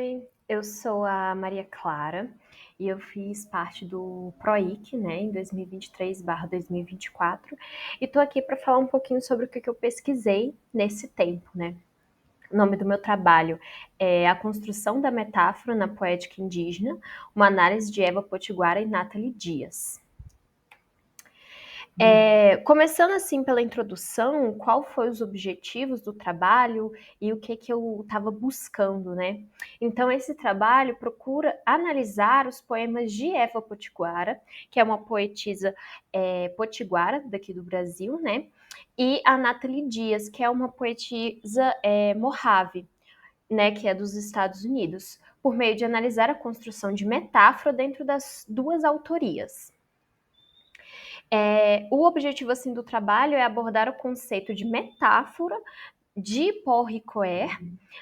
Oi, eu sou a Maria Clara e eu fiz parte do PROIC, né, em 2023/2024, e tô aqui para falar um pouquinho sobre o que eu pesquisei nesse tempo, né. O nome do meu trabalho é A Construção da Metáfora na Poética Indígena, uma análise de Eva Potiguara e Nathalie Dias. Começando assim pela introdução, qual foi os objetivos do trabalho e o que eu estava buscando, né? Então esse trabalho procura analisar os poemas de Eva Potiguara, que é uma poetisa potiguara daqui do Brasil, né? E a Nathalie Dias, que é uma poetisa Mojave, né? Que é dos Estados Unidos, por meio de analisar a construção de metáfora dentro das duas autorias. O objetivo assim do trabalho é abordar o conceito de metáfora de Paul Ricoeur,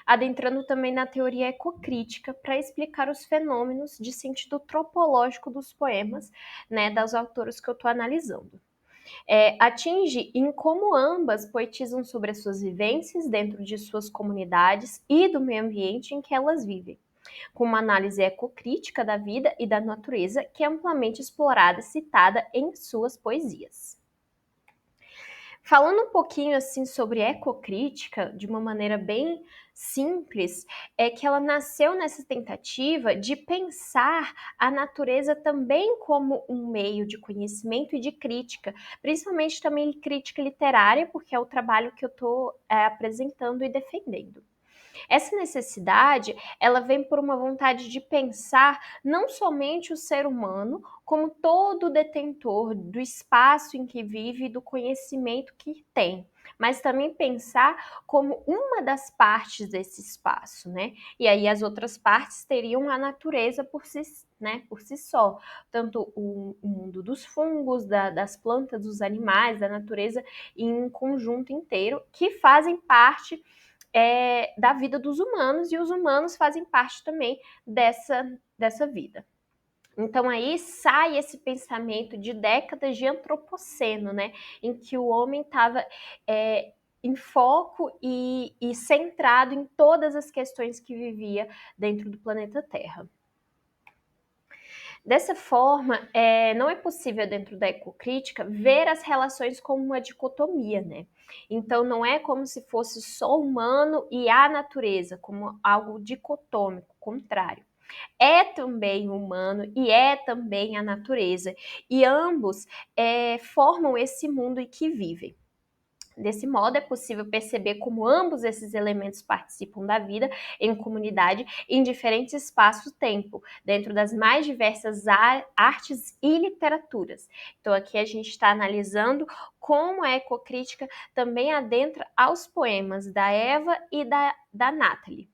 adentrando também na teoria ecocrítica para explicar os fenômenos de sentido tropológico dos poemas, né, das autoras que eu estou analisando. Atinge em como ambas poetizam sobre as suas vivências dentro de suas comunidades e do meio ambiente em que elas vivem, com uma análise ecocrítica da vida e da natureza que é amplamente explorada e citada em suas poesias. Falando um pouquinho assim sobre ecocrítica, de uma maneira bem simples, é que ela nasceu nessa tentativa de pensar a natureza também como um meio de conhecimento e de crítica, principalmente também crítica literária, porque é o trabalho que eu estou apresentando e defendendo. Essa necessidade, ela vem por uma vontade de pensar não somente o ser humano como todo detentor do espaço em que vive e do conhecimento que tem, mas também pensar como uma das partes desse espaço, né? E aí as outras partes teriam a natureza por si, né, por si só, tanto o mundo dos fungos, das plantas, dos animais, da natureza em um conjunto inteiro que fazem parte da vida dos humanos, e os humanos fazem parte também dessa vida. Então aí sai esse pensamento de décadas de antropoceno, né, em que o homem estava em foco e centrado em todas as questões que vivia dentro do planeta Terra. Dessa forma, não é possível dentro da ecocrítica ver as relações como uma dicotomia, né? Então não é como se fosse só o humano e a natureza, como algo dicotômico, contrário. É também o humano e é também a natureza, e ambos formam esse mundo em que vivem. Desse modo, é possível perceber como ambos esses elementos participam da vida em comunidade em diferentes espaços-tempo, dentro das mais diversas artes e literaturas. Então, aqui a gente está analisando como a ecocrítica também adentra aos poemas da Eva e da Nathalie.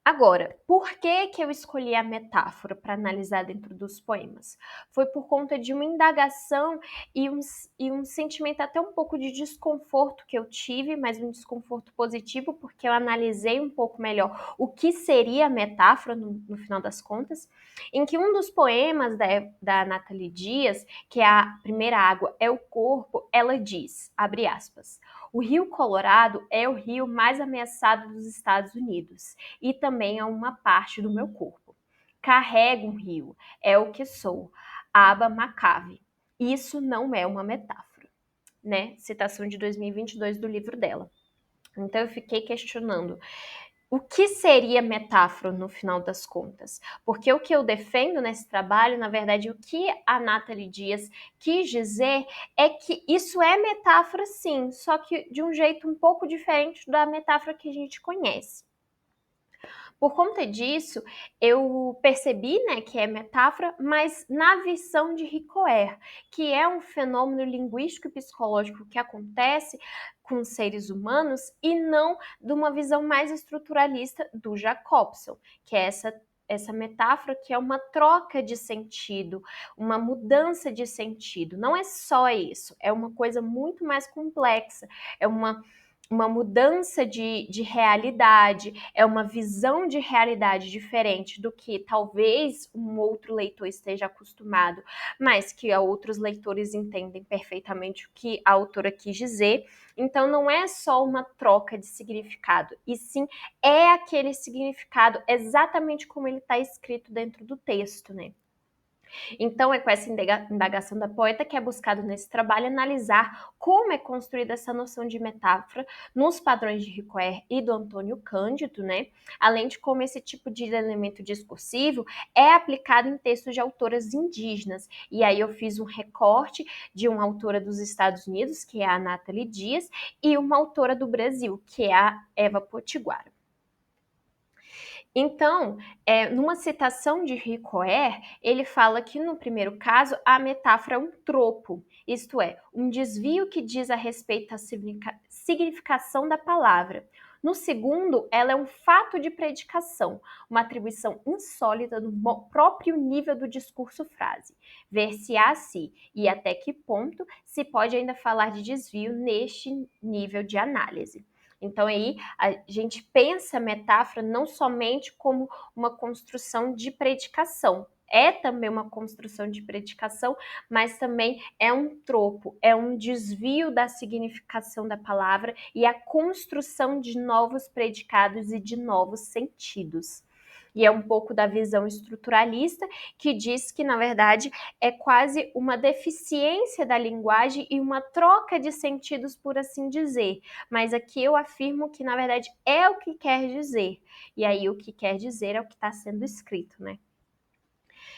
Agora, por que eu escolhi a metáfora para analisar dentro dos poemas? Foi por conta de uma indagação e um sentimento até um pouco de desconforto que eu tive, mas um desconforto positivo, porque eu analisei um pouco melhor o que seria a metáfora no final das contas, em que um dos poemas da Nathalie Dias, que é a primeira água é o corpo, ela diz, abre aspas, o Rio Colorado é o rio mais ameaçado dos Estados Unidos e também é uma parte do meu corpo. Carrego um rio, é o que sou, aba macave. Isso não é uma metáfora, né? Citação de 2022 do livro dela. Então eu fiquei questionando, o que seria metáfora no final das contas? Porque o que eu defendo nesse trabalho, na verdade, o que a Nathalie Dias quis dizer é que isso é metáfora sim, só que de um jeito um pouco diferente da metáfora que a gente conhece. Por conta disso, eu percebi, né, que é metáfora, mas na visão de Ricoeur, que é um fenômeno linguístico e psicológico que acontece com seres humanos e não de uma visão mais estruturalista do Jacobson, que é essa metáfora que é uma troca de sentido, uma mudança de sentido. Não é só isso, é uma coisa muito mais complexa, é uma mudança de realidade, é uma visão de realidade diferente do que talvez um outro leitor esteja acostumado, mas que outros leitores entendem perfeitamente o que a autora quis dizer, Então não é só uma troca de significado, e sim é aquele significado exatamente como ele está escrito dentro do texto, né? Então, é com essa indagação da poeta que é buscado nesse trabalho analisar como é construída essa noção de metáfora nos padrões de Ricoeur e do Antônio Cândido, né? Além de como esse tipo de elemento discursivo é aplicado em textos de autoras indígenas. E aí eu fiz um recorte de uma autora dos Estados Unidos, que é a Nathalie Dias, e uma autora do Brasil, que é a Eva Potiguara. Então, numa citação de Ricoeur, ele fala que no primeiro caso a metáfora é um tropo, isto é, um desvio que diz a respeito à significação da palavra. No segundo, ela é um fato de predicação, uma atribuição insólita do próprio nível do discurso-frase. Ver-se-á se e até que ponto se pode ainda falar de desvio neste nível de análise. Então aí a gente pensa a metáfora não somente como uma construção de predicação, é também uma construção de predicação, mas também é um tropo, é um desvio da significação da palavra e a construção de novos predicados e de novos sentidos. E é um pouco da visão estruturalista, que diz que, na verdade, é quase uma deficiência da linguagem e uma troca de sentidos, por assim dizer. Mas aqui eu afirmo que, na verdade, é o que quer dizer. E aí o que quer dizer é o que está sendo escrito, né?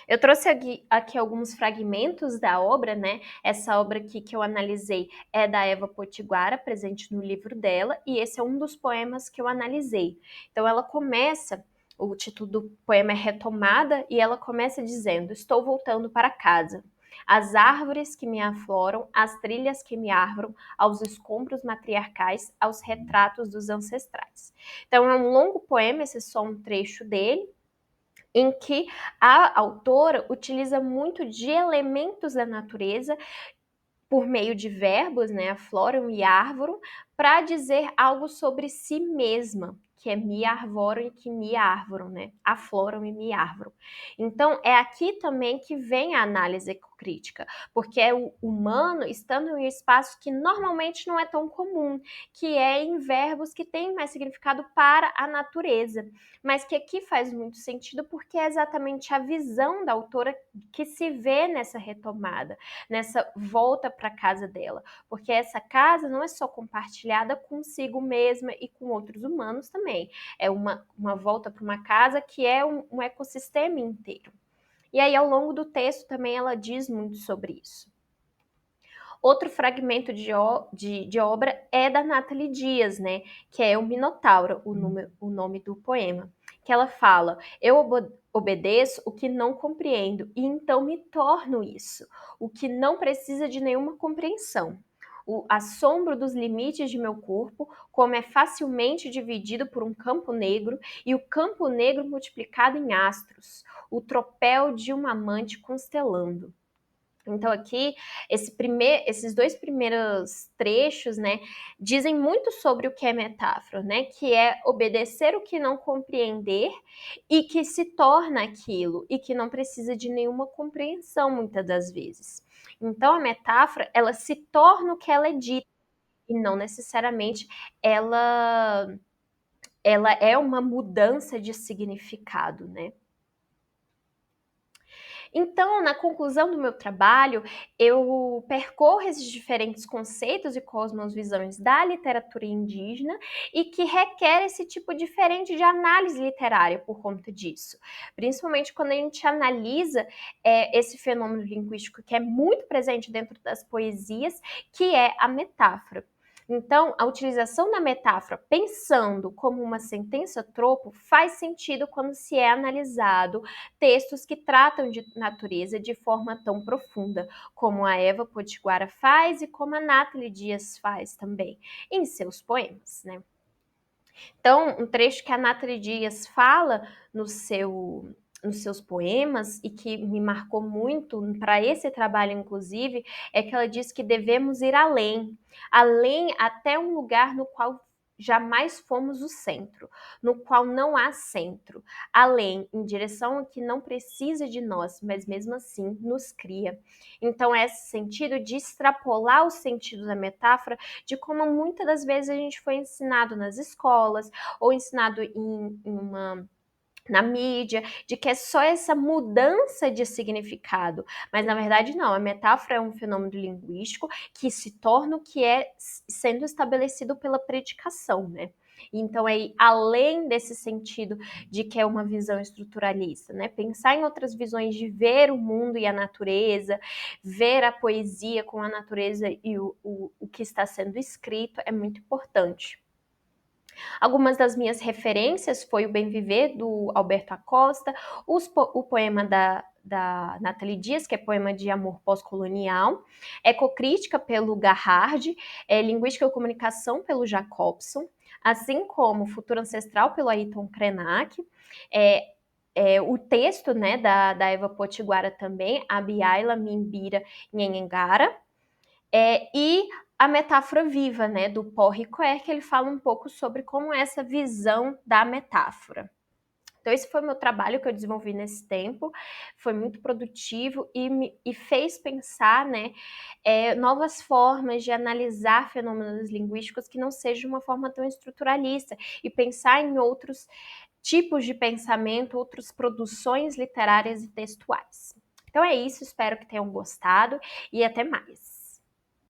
Eu trouxe aqui alguns fragmentos da obra, né? Essa obra aqui que eu analisei é da Eva Potiguara, presente no livro dela, e esse é um dos poemas que eu analisei. Então ela começa, o título do poema é Retomada, e ela começa dizendo: estou voltando para casa. As árvores que me afloram, as trilhas que me arvoram, aos escombros matriarcais, aos retratos dos ancestrais. Então é um longo poema, esse é só um trecho dele, em que a autora utiliza muito de elementos da natureza por meio de verbos, né, afloram e arvoram, para dizer algo sobre si mesma, que é me arvoram e que me arvoram, né, afloram e me arvoram. Então, é aqui também que vem a análise ecocrítica, porque é o humano estando em um espaço que normalmente não é tão comum, que é em verbos que têm mais significado para a natureza, mas que aqui faz muito sentido porque é exatamente a visão da autora que se vê nessa retomada, nessa volta para a casa dela, porque essa casa não é só compartilhada consigo mesma e com outros humanos também, é uma volta para uma casa que é um ecossistema inteiro. E aí, ao longo do texto, também ela diz muito sobre isso. Outro fragmento de obra é da Nathalie Dias, né, que é o Minotauro, o nome do poema, que ela fala: eu obedeço o que não compreendo e então me torno isso, o que não precisa de nenhuma compreensão. O assombro dos limites de meu corpo, como é facilmente dividido por um campo negro, e o campo negro multiplicado em astros, o tropel de uma amante constelando. Então aqui, esses dois primeiros trechos, né, dizem muito sobre o que é metáfora, né, que é obedecer o que não compreender e que se torna aquilo e que não precisa de nenhuma compreensão muitas das vezes. Então a metáfora, ela se torna o que ela é dita e não necessariamente ela é uma mudança de significado, né? Então, na conclusão do meu trabalho, eu percorro esses diferentes conceitos e cosmovisões da literatura indígena e que requer esse tipo diferente de análise literária por conta disso. Principalmente quando a gente analisa esse fenômeno linguístico que é muito presente dentro das poesias, que é a metáfora. Então, a utilização da metáfora pensando como uma sentença-tropo faz sentido quando se é analisado textos que tratam de natureza de forma tão profunda, como a Eva Potiguara faz e como a Nathalie Dias faz também em seus poemas, né? Então, um trecho que a Nathalie Dias fala nos seus poemas e que me marcou muito para esse trabalho, inclusive, é que ela diz que devemos ir além, além até um lugar no qual jamais fomos o centro, no qual não há centro, além, em direção a que não precisa de nós, mas mesmo assim nos cria. Então, é esse sentido de extrapolar o sentido da metáfora, de como muitas das vezes a gente foi ensinado nas escolas, ou ensinado na mídia, de que é só essa mudança de significado. Mas na verdade não, a metáfora é um fenômeno linguístico que se torna o que é sendo estabelecido pela predicação, né? Então é além desse sentido de que é uma visão estruturalista, né? Pensar em outras visões de ver o mundo e a natureza, ver a poesia com a natureza e o que está sendo escrito é muito importante. Algumas das minhas referências foi o Bem Viver, do Alberto Acosta, o poema da Nathalie Dias, que é poema de amor pós-colonial, Ecocrítica, pelo Garrard, Linguística e Comunicação, pelo Jacobson, assim como Futuro Ancestral, pelo Ayrton Krenak, o texto, né, da Eva Potiguara também, Abiaila Mimbira Nhenhengara, e a metáfora viva, né, do Paul Ricoeur, que ele fala um pouco sobre como é essa visão da metáfora. Então, esse foi o meu trabalho que eu desenvolvi nesse tempo, foi muito produtivo e fez pensar, né, novas formas de analisar fenômenos linguísticos que não seja uma forma tão estruturalista, e pensar em outros tipos de pensamento, outras produções literárias e textuais. Então é isso, espero que tenham gostado e até mais.